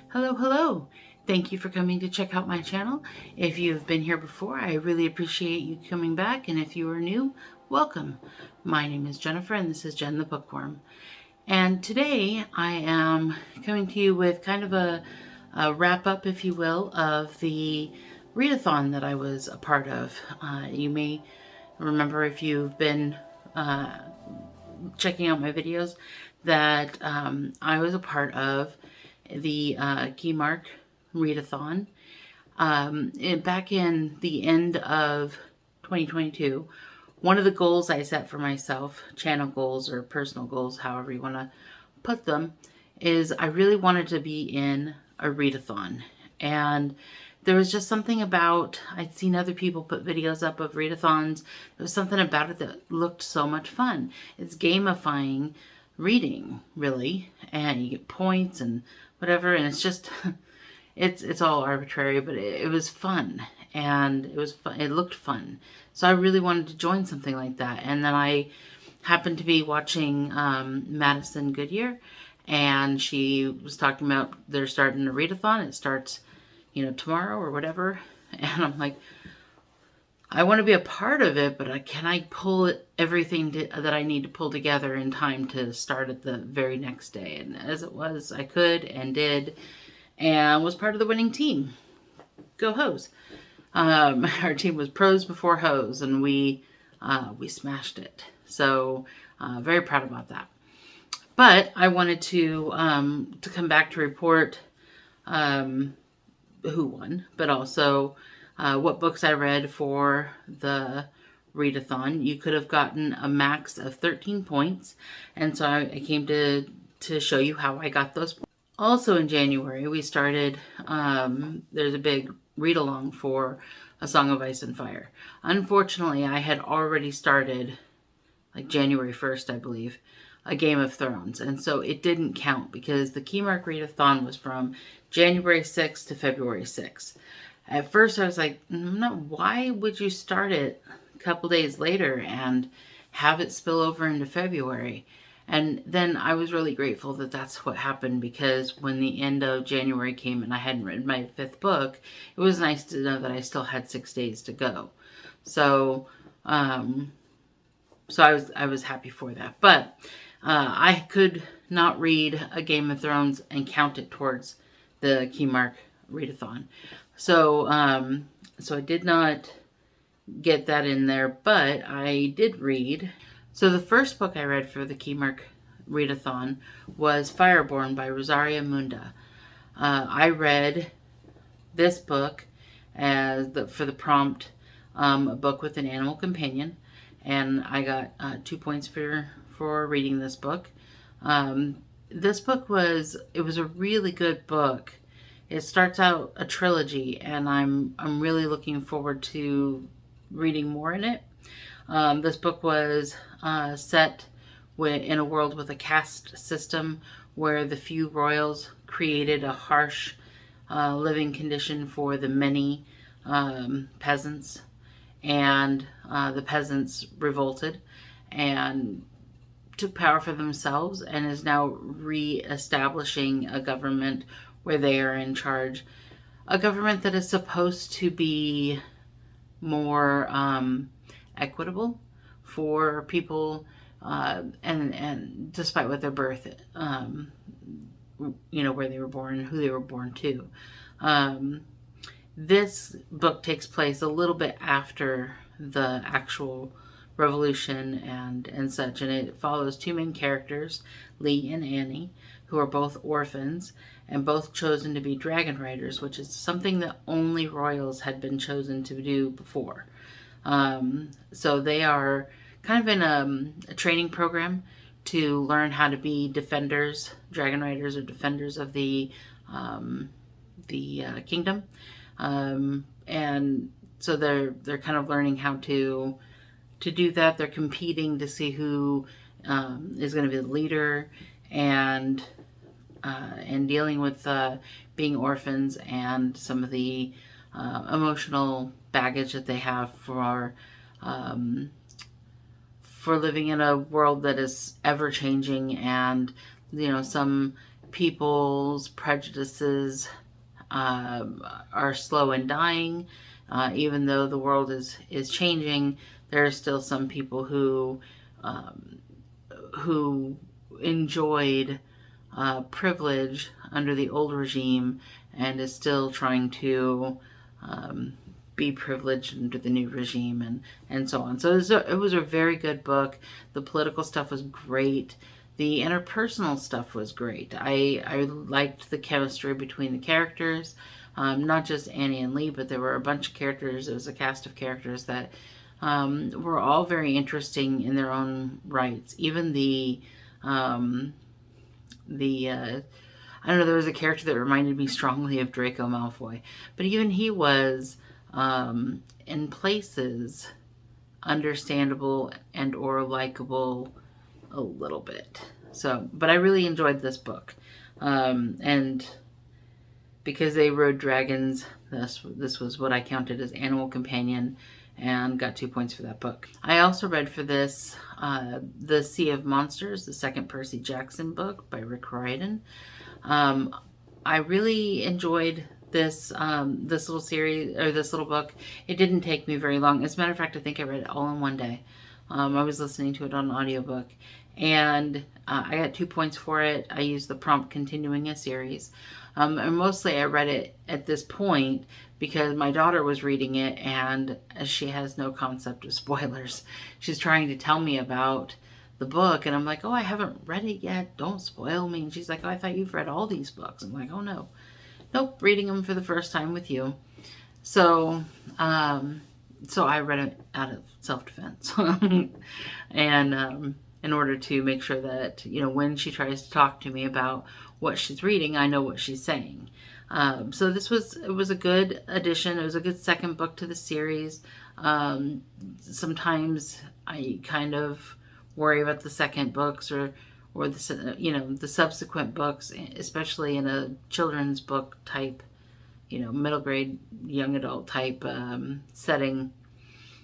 Hello, hello. Thank you for coming to check out my channel. If you've been here before, I really appreciate you coming back. And if you are new, welcome. My name is Jennifer and this is Jen the Bookworm. And today I am coming to you with kind of a wrap up, if you will, of the readathon that I was a part of. You may remember, if you've been checking out my videos, that I was a part of the Keymark Read-a-Thon. Back in the end of 2022, one of the goals I set for myself, channel goals or personal goals, however you want to put them, is I really wanted to be in a readathon. And there was just something about, I'd seen other people put videos up of readathons. There was something about it that looked so much fun. It's gamifying reading, really, and you get points and whatever, and it's just it's all arbitrary, but it was fun, and it was fun. It looked fun, so I really wanted to join something like that. And then I happened to be watching Madison Goodyear, and she was talking about they're starting a readathon. It starts, tomorrow or whatever, and I'm like, I want to be a part of it, but can I pull everything that I need to pull together in time to start at the very next day? And as it was, I could and did, and was part of the winning team. Go Hoes! Our team was pros before hoes, and we smashed it. So very proud about that. But I wanted to come back to report who won, but also what books I read for the readathon. You could have gotten a max of 13 points, and so I came to show you how I got those points. Also in January, we started, there's a big read-along for A Song of Ice and Fire. Unfortunately, I had already started, like January 1st, I believe, a Game of Thrones, and so it didn't count because the Keymark Read-a-Thon was from January 6th to February 6th. At first I was like, no, why would you start it a couple days later and have it spill over into February? And then I was really grateful that that's what happened, because when the end of January came and I hadn't read my 5th book, it was nice to know that I still had 6 days to go. So, I was happy for that. But I could not read a Game of Thrones and count it towards the Keymark Read-a-Thon. So, so I did not get that in there, but I did read. So the first book I read for the Keymark Read-a-Thon was Fireborn by Rosaria Munda. I read this book as for the prompt, a book with an animal companion, and I got 2 points for reading this book. This book was a really good book. It starts out a trilogy, and I'm really looking forward to reading more in it. This book was set in a world with a caste system where the few royals created a harsh living condition for the many peasants, and the peasants revolted and took power for themselves, and is now re-establishing a government where they are in charge. A government that is supposed to be more equitable for people, and despite what their birth, where they were born, who they were born to. This book takes place a little bit after the actual revolution and such, and it follows 2 main characters, Lee and Annie, who are both orphans and both chosen to be dragon riders, which is something that only royals had been chosen to do before. So they are kind of in a training program to learn how to be defenders, dragon riders, or defenders of the kingdom. And so they're kind of learning how to do that. They're competing to see who is going to be the leader, and dealing with being orphans and some of the emotional baggage that they have for living in a world that is ever changing, and some people's prejudices are slow in dying. Even though the world is changing, there are still some people who enjoyed privilege under the old regime and is still trying to be privileged under the new regime, and so on. So it was a very good book. The political stuff was great. The interpersonal stuff was great. I liked the chemistry between the characters, not just Annie and Lee, but there were a bunch of characters. It was a cast of characters that were all very interesting in their own rights. Even I don't know, there was a character that reminded me strongly of Draco Malfoy, but even he was in places understandable and or likable a little bit. So, but I really enjoyed this book, and because they rode dragons, this was what I counted as animal companion, and got 2 points for that book. I also read for this The Sea of Monsters, the second Percy Jackson book by Rick Riordan. I really enjoyed this little series, or this little book. It didn't take me very long. As a matter of fact, I think I read it all in one day. I was listening to it on an audiobook, and I got 2 points for it. I used the prompt continuing a series. And mostly I read it at this point because my daughter was reading it, and she has no concept of spoilers. She's trying to tell me about the book, and I'm like, oh, I haven't read it yet. Don't spoil me. And she's like, oh, I thought you've read all these books. I'm like, oh, no. Nope, reading them for the first time with you. So, so I read it out of self-defense. And in order to make sure that, when she tries to talk to me about what she's reading, I know what she's saying. So it was a good addition. It was a good second book to the series. Sometimes I kind of worry about the second books or the subsequent books, especially in a children's book type, middle grade, young adult type setting.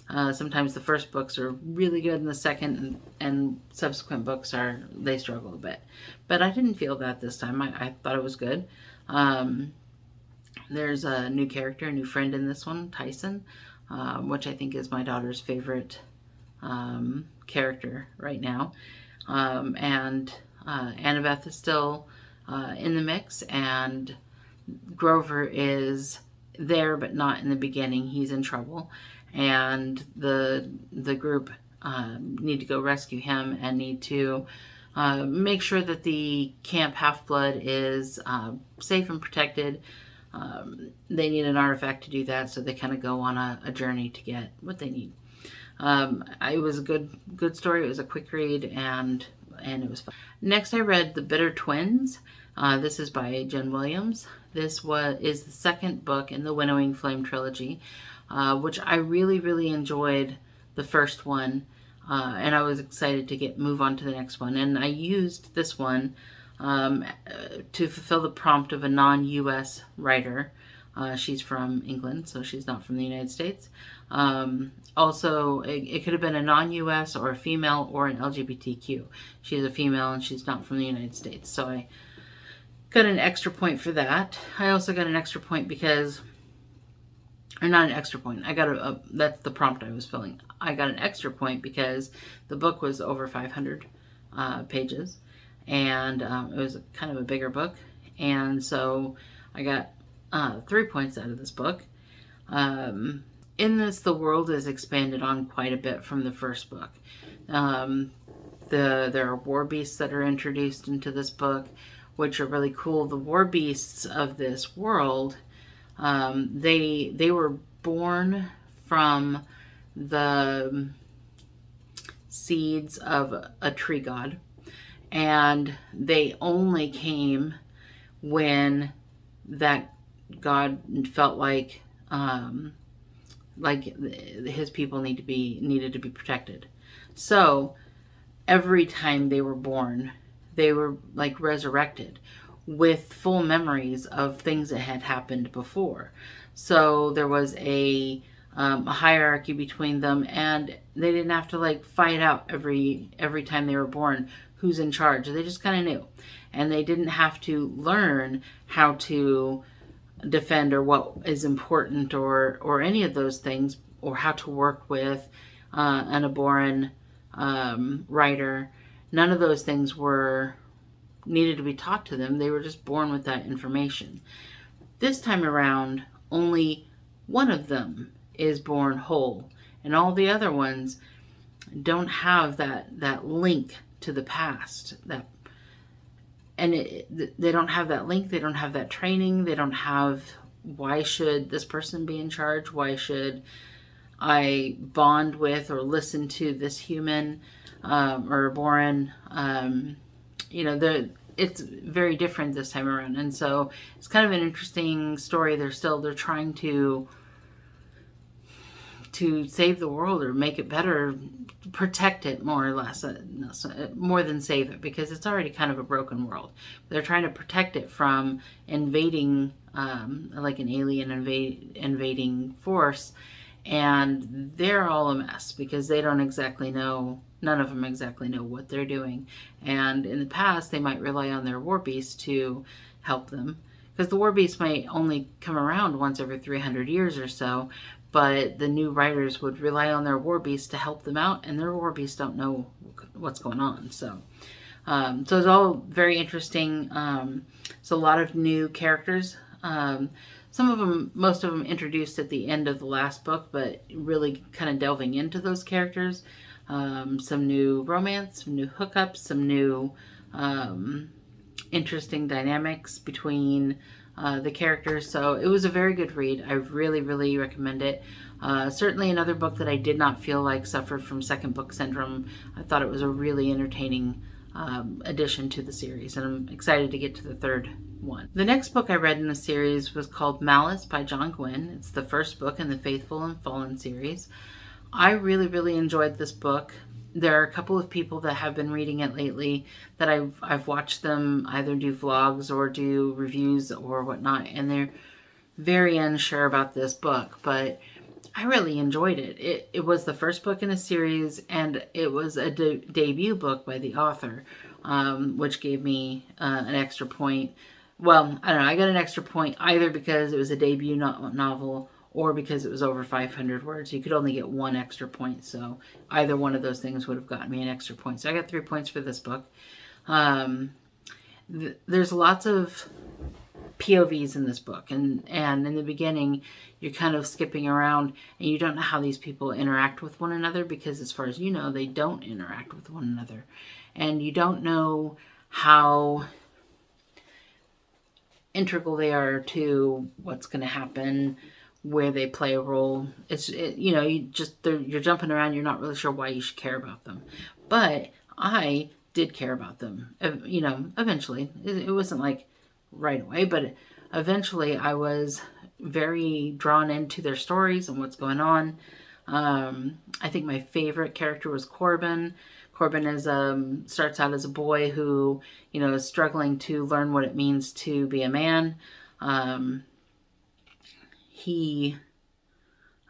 Sometimes the first books are really good, and the second and subsequent books they struggle a bit. But I didn't feel that this time. I thought it was good. There's a new character, a new friend in this one, Tyson, which I think is my daughter's favorite character right now. And Annabeth is still in the mix, and Grover is there but not in the beginning. He's in trouble, and the group need to go rescue him and need to make sure that the Camp Half-Blood is safe and protected. They need an artifact to do that, so they kind of go on a journey to get what they need. It was a good story. It was a quick read, and it was fun. Next, I read The Bitter Twins. This is by Jen Williams. This is the second book in the Winnowing Flame trilogy, which I really, really enjoyed the first one, and I was excited to move on to the next one. And I used this one to fulfill the prompt of a non-U.S. writer. She's from England, so she's not from the United States. Also, it could have been a non-U.S. or a female or an LGBTQ. She's a female and she's not from the United States. So I got an extra point for that. I also got an extra point because, or not an extra point, that's the prompt I was filling. I got an extra point because the book was over 500 pages, and it was kind of a bigger book. And so I got 3 points out of this book. In this, the world is expanded on quite a bit from the first book. There are war beasts that are introduced into this book, which are really cool. The war beasts of this world, they were born from the seeds of a tree god, and they only came when that god felt like his people needed to be protected. So every time they were born, they were like resurrected with full memories of things that had happened before. So there was a a hierarchy between them, and they didn't have to like fight out every time they were born who's in charge. They just kind of knew, and they didn't have to learn how to defend or what is important or any of those things, or how to work with an Aboran writer. None of those things were needed to be taught to them. They were just born with that information. This time around, only one of them is born whole, and all the other ones don't have that link to the past. They don't have that link. They don't have that training. They don't have, why should this person be in charge? Why should I bond with or listen to this human or Aboran? It's very different this time around, and so it's kind of an interesting story. They're trying to save the world or make it better, protect it more or less, more than save it, because it's already kind of a broken world. They're trying to protect it from invading, like an alien invading force, and they're all a mess because they don't exactly know, none of them exactly know what they're doing. And in the past, they might rely on their war beast to help them, because the war beast might only come around once every 300 years or so, but the new writers would rely on their war beast to help them out, and their war beasts don't know what's going on. So it's all very interesting. So a lot of new characters. Some of them, most of them introduced at the end of the last book, but really kind of delving into those characters. Some new romance, some new hookups, some new interesting dynamics between the characters. So it was a very good read. I really, really recommend it. Certainly another book that I did not feel like suffered from second book syndrome. I thought it was a really entertaining addition to the series, and I'm excited to get to the third one. The next book I read in the series was called Malice by John Gwynne. It's the first book in the Faithful and Fallen series. I really, really enjoyed this book. There are a couple of people that have been reading it lately that I've watched them either do vlogs or do reviews or whatnot, and they're very unsure about this book, but I really enjoyed it. It was the first book in a series, and it was a debut book by the author, which gave me an extra point. Well, I don't know, I got an extra point either because it was a debut novel or because it was over 500 words. You could only get one extra point, so either one of those things would have gotten me an extra point. So I got 3 points for this book. There's lots of POVs in this book, and in the beginning you're kind of skipping around and you don't know how these people interact with one another, because as far as you know, they don't interact with one another, and you don't know how integral they are to what's going to happen, where they play a role. You're jumping around. You're not really sure why you should care about them, but I did care about them. Eventually. It wasn't like right away, but eventually I was very drawn into their stories and what's going on. I think my favorite character was Corbin. Corbin is starts out as a boy who, is struggling to learn what it means to be a man. He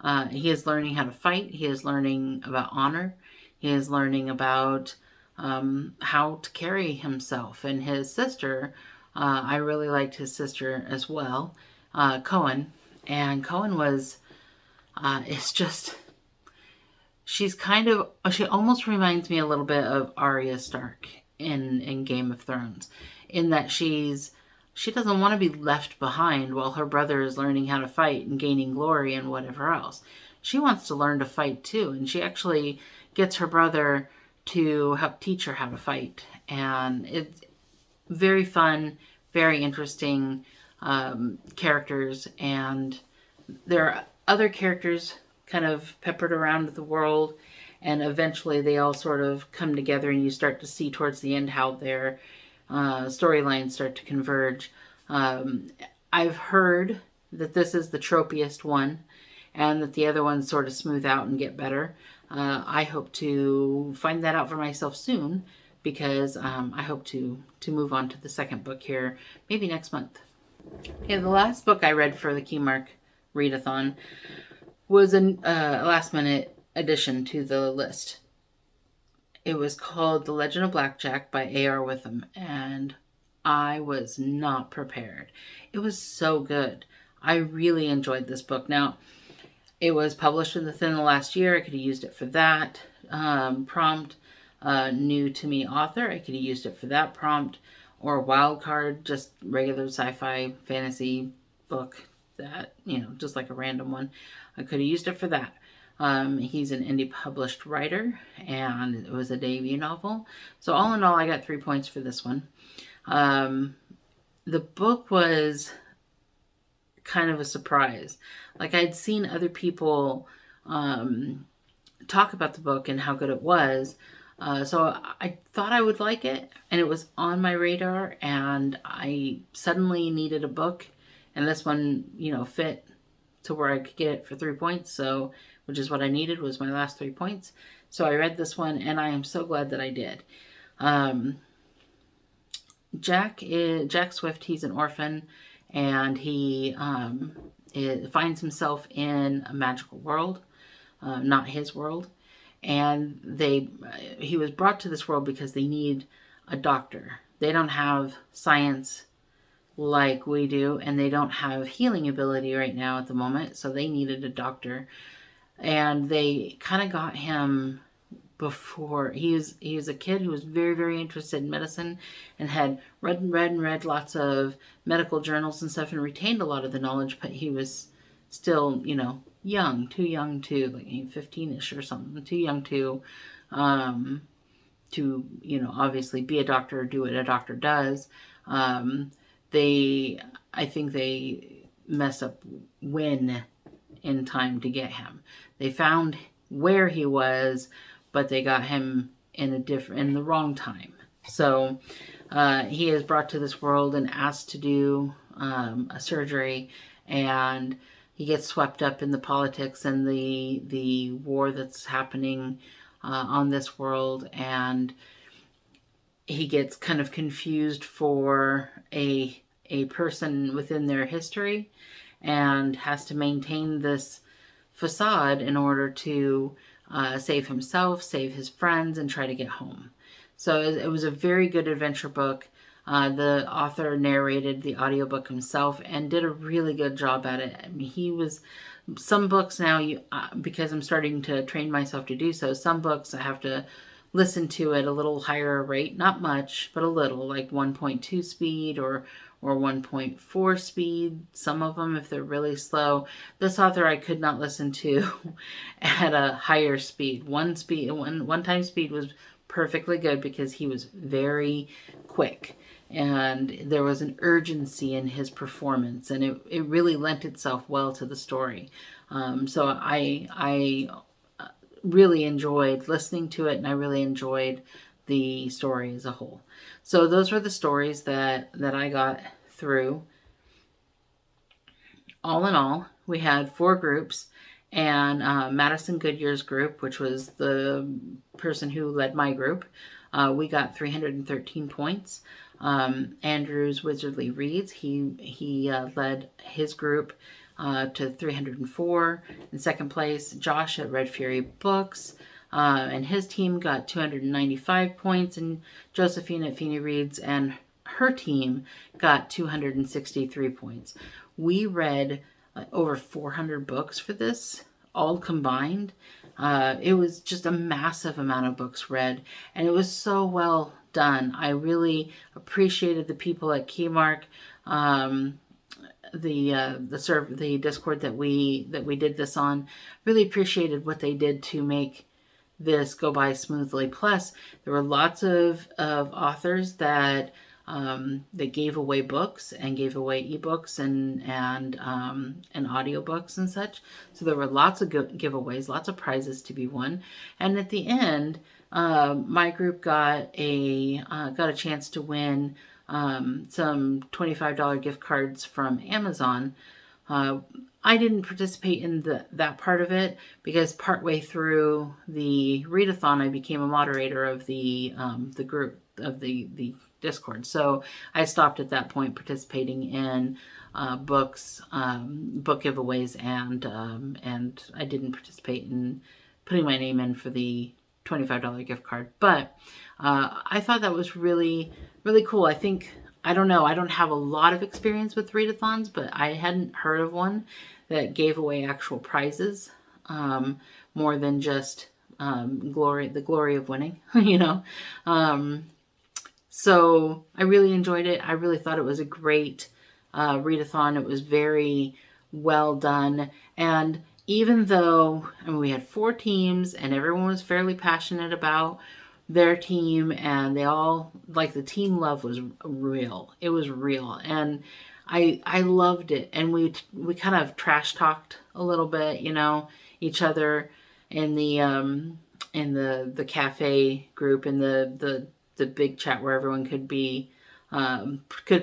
is learning how to fight. He is learning about honor. He is learning about how to carry himself. And his sister, I really liked his sister as well, Cohen. And Cohen she almost reminds me a little bit of Arya Stark in Game of Thrones, in that she doesn't want to be left behind while her brother is learning how to fight and gaining glory and whatever else. She wants to learn to fight too, and she actually gets her brother to help teach her how to fight. And it's very fun, very interesting characters, and there are other characters kind of peppered around the world, and eventually they all sort of come together, and you start to see towards the end how their storylines start to converge. I've heard that this is the tropiest one, and that the other ones sort of smooth out and get better. I hope to find that out for myself soon, because I hope to move on to the second book here, maybe next month. Okay, the last book I read for the Keymark Read-a-Thon was a last minute addition to the list. It was called The Legend of Blackjack by A.R. Witham, and I was not prepared. It was so good. I really enjoyed this book. Now, it was published within the last year. I could have used it for that prompt. New to me author, I could have used it for that prompt. Or wild card, just regular sci-fi fantasy book that, just like a random one. I could have used it for that. He's an indie published writer, and it was a debut novel. So all in all, I got 3 points for this one. The book was kind of a surprise. Like, I'd seen other people talk about the book and how good it was. So I thought I would like it, and it was on my radar, and I suddenly needed a book, and this one, fit to where I could get it for 3 points. So, which is what I needed, was my last 3 points. So I read this one, and I am so glad that I did. Jack Swift, he's an orphan, and he finds himself in a magical world, not his world. And he was brought to this world because they need a doctor. They don't have science like we do, and they don't have healing ability right now at the moment, so they needed a doctor. And they kind of got him before. He was a kid who was very, very interested in medicine, and had read lots of medical journals and stuff, and retained a lot of the knowledge, but he was still, young, too young to, like 15-ish or something, too young to obviously be a doctor or do what a doctor does. I think they messed up when in time to get him. They found where he was, but they got him in the wrong time. So he is brought to this world and asked to do a surgery, and he gets swept up in the politics and the war that's happening on this world, and he gets kind of confused for a person within their history, and has to maintain this facade in order to save himself, save his friends, and try to get home. So it was a very good adventure book. The author narrated the audiobook himself and did a really good job at it. I mean, some books now, because I'm starting to train myself to do so, some books I have to listen to at a little higher rate, not much, but a little, like 1.2 speed or 1.4 speed, some of them if they're really slow. This author I could not listen to at a higher speed. One time speed was perfectly good because he was very quick, and there was an urgency in his performance, and it really lent itself well to the story. So I really enjoyed listening to it, and I really enjoyed the story as a whole. So those were the stories that I got through. All in all, we had 4 groups, and Madison Goodyear's group, which was the person who led my group, we got 313 points. Andrew's Wizardly Reads, he led his group to 304. In second place, Josh at Red Fury Books, and his team got 295 points, and Josephine at Feeney Reads and her team got 263 points. We read over 400 books for this, all combined. It was just a massive amount of books read, and it was so well done. I really appreciated the people at Keymark, the Discord that we did this on. Really appreciated what they did to make this go by smoothly. Plus, there were lots of authors that gave away books and gave away ebooks and audiobooks and such. So there were lots of giveaways, lots of prizes to be won. And at the end, my group got a chance to win some $25 gift cards from Amazon. I didn't participate in that part of it because partway through the readathon, I became a moderator of the group. the Discord. So I stopped at that point participating in books, book giveaways, and I didn't participate in putting my name in for the $25 gift card. But I thought that was really, really cool. I don't know, I don't have a lot of experience with readathons, but I hadn't heard of one that gave away actual prizes, more than just the glory of winning, you know. So I really enjoyed it. I really thought it was a great readathon. It was very well done. And even though, I mean, we had 4 teams and everyone was fairly passionate about their team, and they all, like, the team love was real. It was real. And I loved it. And we kind of trash talked a little bit, you know, each other in the cafe group, in the big chat where everyone could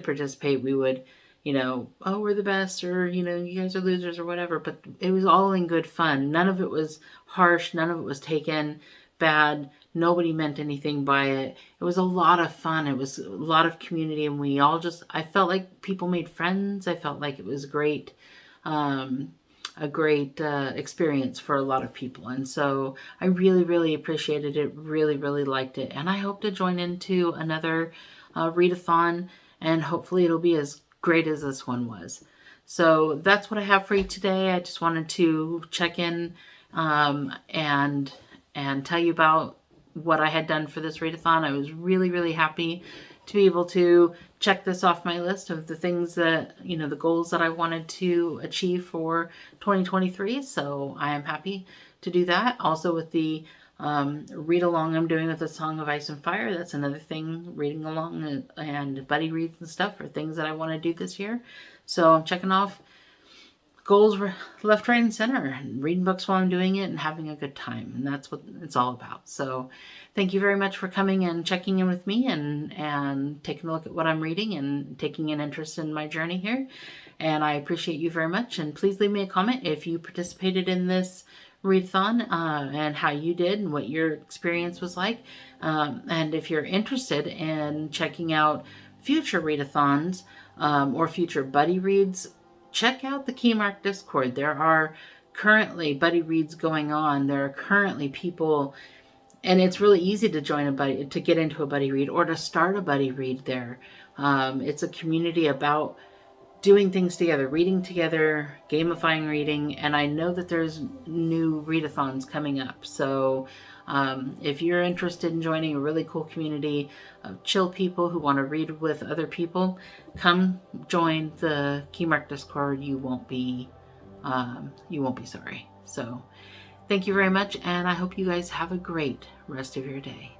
participate. We would, you know, oh, we're the best, or, you know, you guys are losers, or whatever. But it was all in good fun. None of it was harsh. None of it was taken bad. Nobody meant anything by it. It was a lot of fun. It was a lot of community, and I felt like people made friends. I felt like it was great. A great experience for a lot of people. And so I really, really appreciated it, really, really liked it. And I hope to join into another readathon, and hopefully it'll be as great as this one was. So that's what I have for you today. I just wanted to check in and tell you about what I had done for this readathon. I was really, really happy to be able to check this off my list of the things that, you know, the goals that I wanted to achieve for 2023. So I am happy to do that. Also with the read along I'm doing with the Song of Ice and Fire, that's another thing. Reading along and buddy reads and stuff are things that I want to do this year. So I'm checking off goals left, right, and center, and reading books while I'm doing it and having a good time. And that's what it's all about. So thank you very much for coming and checking in with me and taking a look at what I'm reading and taking an interest in my journey here. And I appreciate you very much. And please leave me a comment if you participated in this readathon and how you did and what your experience was like. And if you're interested in checking out future readathons or future buddy reads, check out the Keymark Discord. There are currently buddy reads going on. There are currently people, and it's really easy to get into a buddy read or to start a buddy read there. It's a community about doing things together, reading together, gamifying reading, and I know that there's new readathons coming up. So if you're interested in joining a really cool community of chill people who want to read with other people, come join the Keymark Discord. You won't be sorry. So thank you very much, and I hope you guys have a great rest of your day.